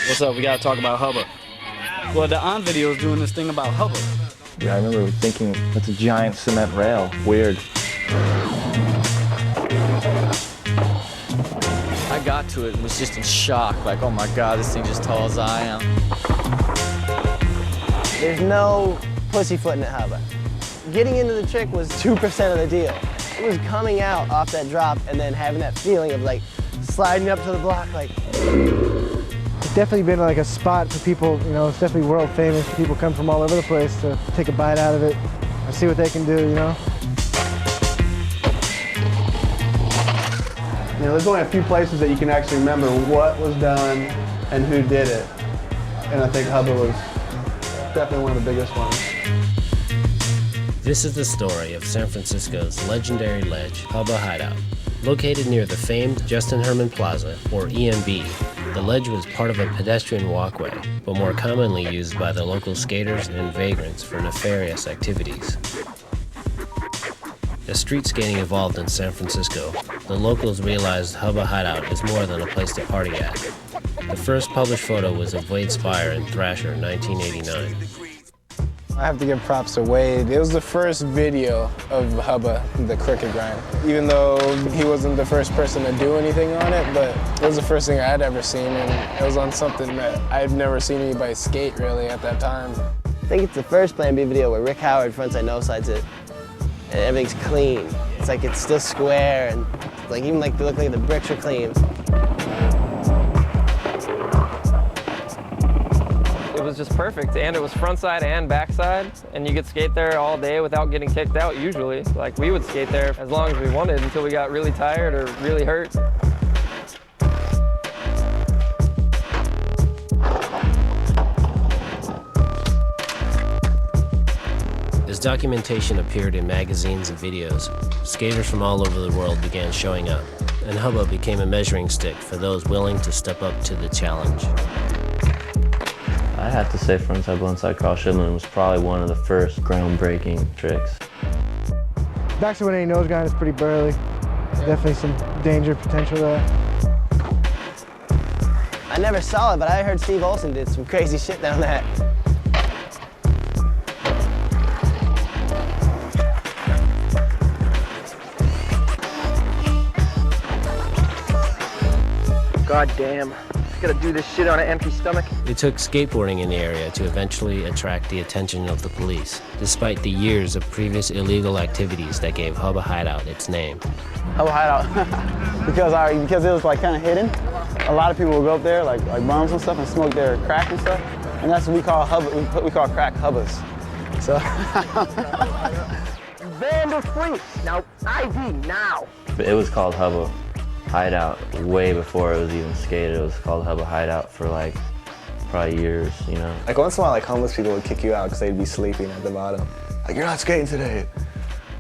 What's up? We gotta talk about Hubba. Well, the On video is doing this thing about Hubba. Yeah, I remember thinking, that's a giant cement rail. Weird. I got to it and was just in shock, like, oh my God, this thing's as tall as I am. There's no pussyfooting at Hubba. Getting into the trick was 2% of the deal. It was coming out off that drop and then having that feeling of like sliding up to the block, like. It's definitely been like a spot for people, you know, it's definitely world famous. People come from all over the place to take a bite out of it and see what they can do, you know. You know, there's only a few places that you can actually remember what was done and who did it. And I think Hubba was definitely one of the biggest ones. This is the story of San Francisco's legendary ledge, Hubba Hideout. Located near the famed Justin Herman Plaza, or EMB, the ledge was part of a pedestrian walkway, but more commonly used by the local skaters and vagrants for nefarious activities. As street skating evolved in San Francisco, the locals realized Hubba Hideout is more than a place to party at. The first published photo was of Wade Spire and Thrasher in 1989. I have to give props to Wade. It was the first video of Hubba, the crooked grind. Even though he wasn't the first person to do anything on it, but it was the first thing I'd ever seen, and it was on something that I'd never seen anybody skate really at that time. I think it's the first Plan B video where Rick Howard frontside no sides it, and everything's clean. It's like it's still square, and like even like they look like the bricks are clean. It was just perfect, and it was frontside and backside, and you could skate there all day without getting kicked out usually. Like, we would skate there as long as we wanted until we got really tired or really hurt. As documentation appeared in magazines and videos, skaters from all over the world began showing up, and Hubba became a measuring stick for those willing to step up to the challenge. I have to say frontside blindside cross shimlin was probably one of the first groundbreaking tricks. Backside 180 nose grind is pretty burly. Definitely some danger potential there. I never saw it, but I heard Steve Olson did some crazy shit down that. God damn, gotta do this shit on an empty stomach. It took skateboarding in the area to eventually attract the attention of the police, despite the years of previous illegal activities that gave Hubba Hideout its name. Hubba Hideout, because it was like kind of hidden. A lot of people would go up there, like bums and stuff, and smoke their crack and stuff, and that's what we call Hubba. We call crack Hubbas. So. Vandal freaks, now ID now. It was called Hubba Hideout way before it was even skated. It was called Hubba Hideout for like probably years, you know. Like once in a while, like homeless people would kick you out because they'd be sleeping at the bottom. Like, you're not skating today.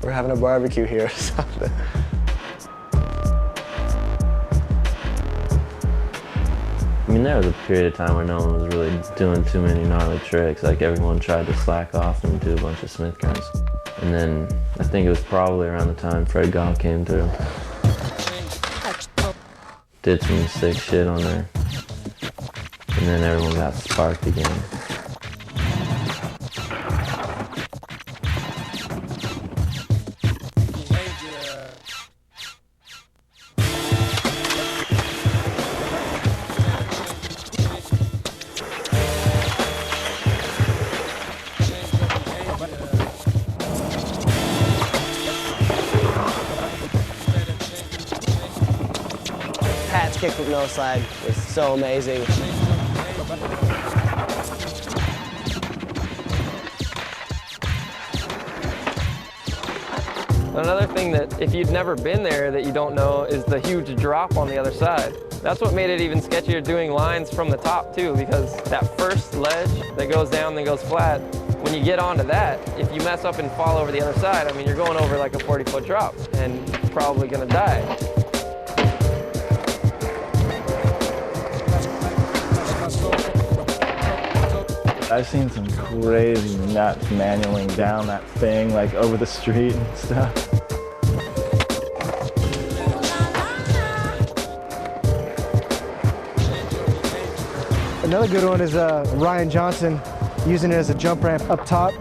We're having a barbecue here or something. I mean, there was a period of time where no one was really doing too many gnarly tricks. Like everyone tried to slack off and do a bunch of Smith grinds. And then I think it was probably around the time Fred Goff came through. Did some sick shit on there. And then everyone got sparked again. Pat's kick with no slide was so amazing. Another thing that, if you'd never been there that you don't know, is the huge drop on the other side. That's what made it even sketchier doing lines from the top too, because that first ledge that goes down then goes flat, when you get onto that, if you mess up and fall over the other side, I mean, you're going over like a 40-foot drop and you're probably gonna die. I've seen some crazy nuts manualing down that thing, like over the street and stuff. Another good one is Ryan Johnson using it as a jump ramp up top.